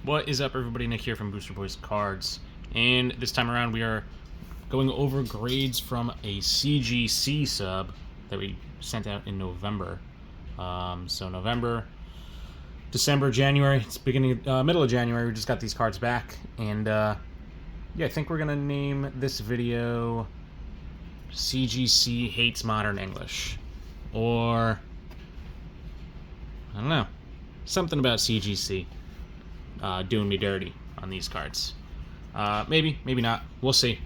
What is up, everybody? Nick here from Booster Boys Cards, and this time around we are going over grades from a CGC sub that we sent out in November. So November, December, January. It's middle of January. We just got these cards back, and yeah, I think we're gonna name this video CGC Hates Modern English, or I don't know, something about CGC. Doing me dirty on these cards. Maybe not. We'll see.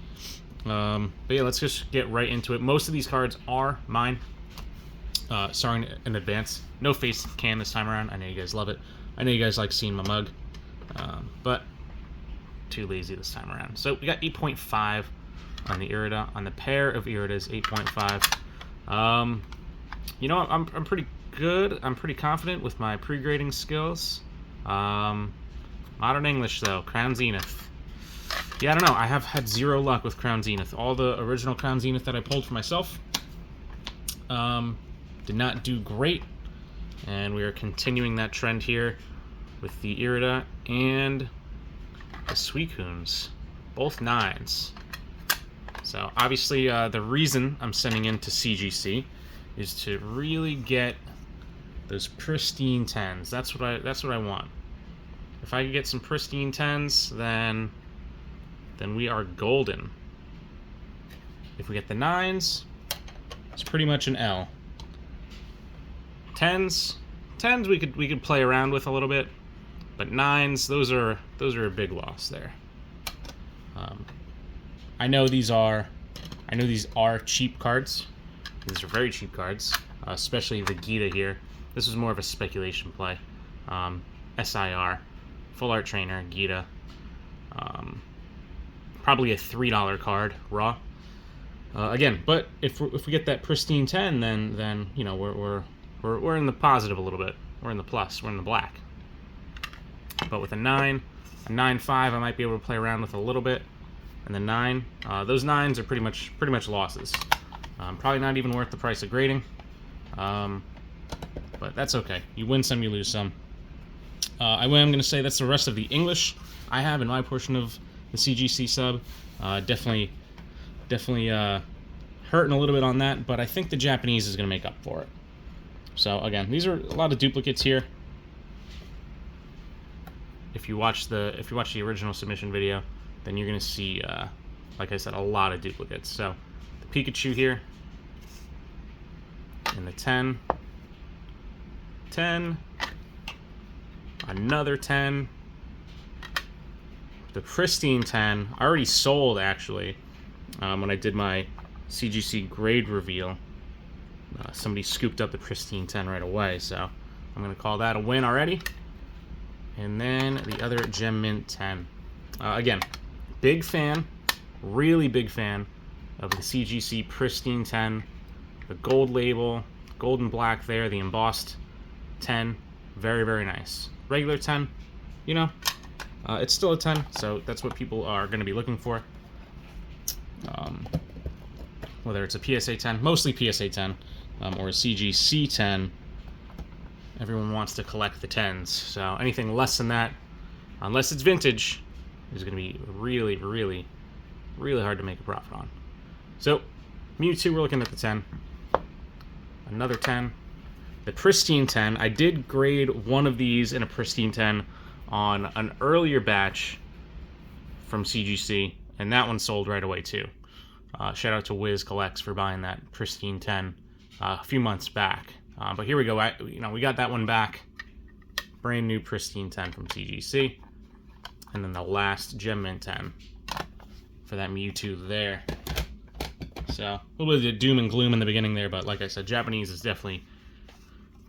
But yeah, let's just get right into it. Most of these cards are mine. Sorry in advance. No face cam this time around. I know you guys love it. I know you guys like seeing my mug. But too lazy this time around. So we got 8.5 on the Irida. On the pair of Iridas, 8.5. You know, I'm pretty good. I'm pretty confident with my pre-grading skills. Modern English, though. Crown Zenith. Yeah, I don't know. I have had zero luck with Crown Zenith. All the original Crown Zenith that I pulled for myself did not do great. And we are continuing that trend here with the Irida and the Suicunes. Both 9s. So, obviously, the reason I'm sending in to CGC is to really get those pristine 10s. That's what I want. If I could get some pristine 10s, then we are golden. If we get the 9s, it's pretty much an L. 10s we could play around with a little bit, but 9s, those are a big loss there. I know these are cheap cards. These are very cheap cards, especially the Gita here. This was more of a speculation play. SIR. Full Art Trainer, Gita. Probably a $3 card, raw. Again, but if we get that pristine 10, then you know we're in the positive a little bit. We're in the plus. We're in the black. But with a 9.5, I might be able to play around with a little bit. And the 9, those 9s are pretty much losses. Probably not even worth the price of grading. But that's okay. You win some, you lose some. I'm going to say that's the rest of the English I have in my portion of the CGC sub. Definitely hurting a little bit on that, but I think the Japanese is going to make up for it. So again, these are a lot of duplicates here. If you watch the original submission video, then you're going to see, like I said, a lot of duplicates. So the Pikachu here, and the 10. Another 10. The pristine 10. I already sold, actually, when I did my CGC grade reveal. Somebody scooped up the pristine 10 right away, so I'm going to call that a win already. And then the other Gem Mint 10. Again, big fan, really big fan of the CGC pristine 10. The gold label, gold and black there, the embossed 10. Very, very nice. Regular 10, you know, it's still a 10, so that's what people are going to be looking for. Whether it's a PSA 10, mostly PSA 10, or a CGC 10, everyone wants to collect the 10s. So anything less than that, unless it's vintage, is going to be really, really, really hard to make a profit on. So Mewtwo, we're looking at the 10. Another 10. The pristine 10, I did grade one of these in a pristine 10 on an earlier batch from CGC, and that one sold right away too. Shout out to Wiz Collects for buying that pristine 10 a few months back. But here we go. We got that one back. Brand new pristine 10 from CGC, and then the last Gem Mint 10 for that Mewtwo there. So a little bit of doom and gloom in the beginning there, but like I said, Japanese is definitely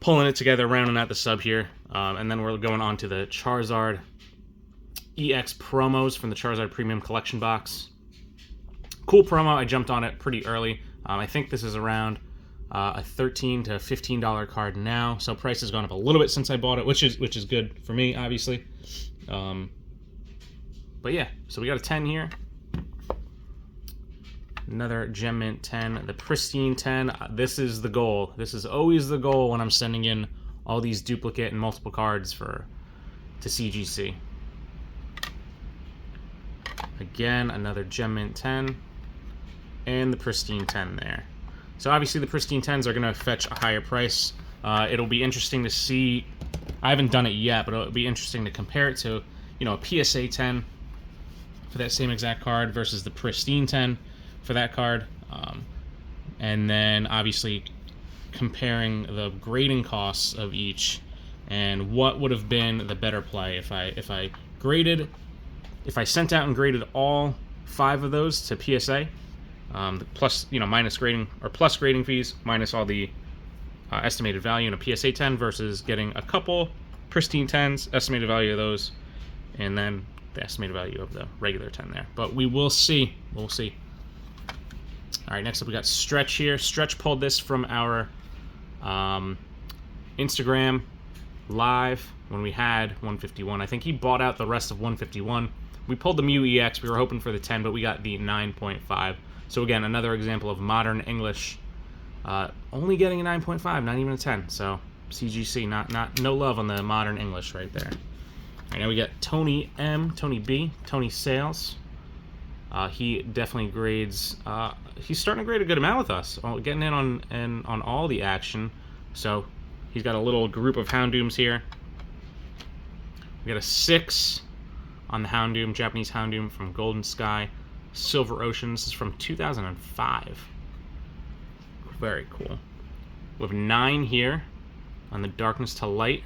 pulling it together, rounding out the sub here. And then we're going on to the Charizard EX promos from the Charizard Premium Collection box. Cool promo. I jumped on it pretty early. I think this is around a $13 to $15 card now, so price has gone up a little bit since I bought it, which is good for me, obviously. But yeah, so we got a 10 here. Another Gem Mint 10, the Pristine 10. This is the goal. This is always the goal when I'm sending in all these duplicate and multiple cards to CGC. Again, another Gem Mint 10. And the Pristine 10 there. So obviously the Pristine 10s are going to fetch a higher price. It'll be interesting to see. I haven't done it yet, but it'll be interesting to compare it to, you know, a PSA 10 for that same exact card versus the Pristine 10 for that card. And then obviously comparing the grading costs of each and what would have been the better play if I sent out and graded all 5 of those to PSA, plus, you know, minus grading or plus grading fees minus all the estimated value in a PSA 10 versus getting a couple Pristine 10s, estimated value of those, and then the estimated value of the regular 10 there. But we will see. We'll see. All right, next up we got Stretch here. Stretch pulled this from our Instagram live when we had 151. I think he bought out the rest of 151. We pulled the Mew EX. We were hoping for the 10, but we got the 9.5. So again, another example of modern English. Only getting a 9.5, not even a 10. So CGC, no love on the modern English right there. All right, now we got Tony M, Tony B, Tony Sales. He definitely grades. He's starting to grade a good amount with us, getting in on all the action. So he's got a little group of Houndooms here. We got a 6 on the Houndoom, Japanese Houndoom from Golden Sky. Silver Ocean, this is from 2005. Very cool. We have 9 here on the Darkness to Light,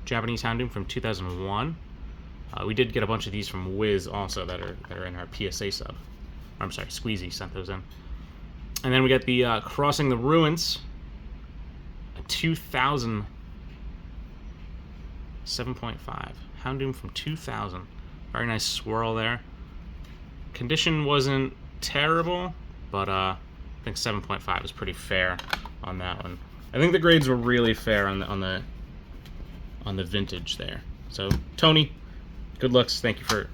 Japanese Houndoom from 2001. We did get a bunch of these from Wiz also that are in our PSA sub. I'm sorry, Squeezy sent those in. And then we got the Crossing the Ruins, a 2000 7.5 Houndoom from 2000. Very nice swirl there. Condition wasn't terrible, but I think 7.5 is pretty fair on that one. I think the grades were really fair on the vintage there. So Tony, good looks. Thank you for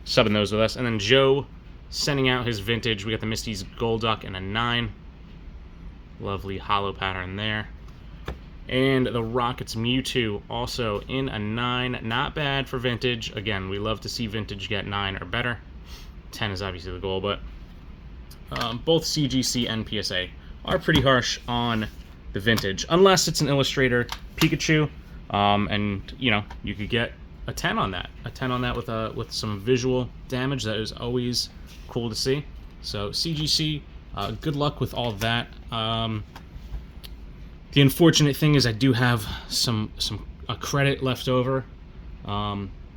subbing those with us. And then Joe sending out his vintage. We got the Misty's Golduck in a 9. Lovely hollow pattern there. And the Rockets Mewtwo also in a 9. Not bad for vintage. Again, we love to see vintage get 9 or better. 10 is obviously the goal, but both CGC and PSA are pretty harsh on the vintage, unless it's an Illustrator Pikachu, and you know, you could get a 10 on that. A 10 on that with some visual damage. That is always cool to see. So CGC, good luck with all of that. The unfortunate thing is I do have a credit left over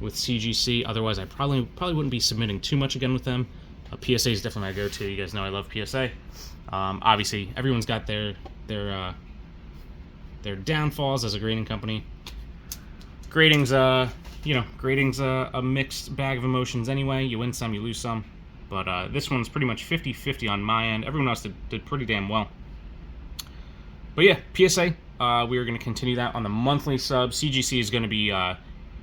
with CGC. Otherwise, I probably wouldn't be submitting too much again with them. PSA is definitely my go-to. You guys know I love PSA. Obviously, everyone's got their downfalls as a grading company. Grading's a mixed bag of emotions anyway. You win some, you lose some. But this one's pretty much 50-50 on my end. Everyone else did pretty damn well. But yeah, PSA, we are going to continue that on the monthly sub. CGC is going to be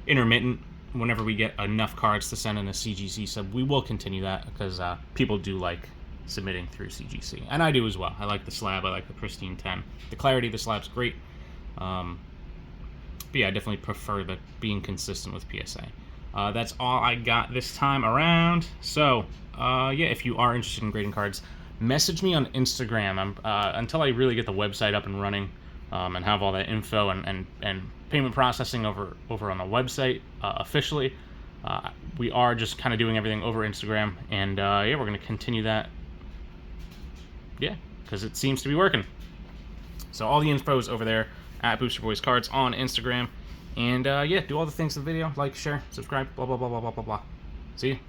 intermittent. Whenever we get enough cards to send in a CGC sub, we will continue that because people do like submitting through CGC. And I do as well. I like the slab. I like the Pristine 10. The clarity of the slab's great. But yeah, I definitely prefer being consistent with PSA. That's all I got this time around. So, yeah, if you are interested in grading cards, message me on Instagram. Until I really get the website up and running and have all that info and payment processing over on the website officially. We are just kind of doing everything over Instagram, and yeah, we're going to continue that. Yeah, because it seems to be working. So all the info is over there at Booster Boys Cards on Instagram. And yeah, do all the things in the video. Like, share, subscribe, blah, blah, blah, blah, blah, blah, blah. See you.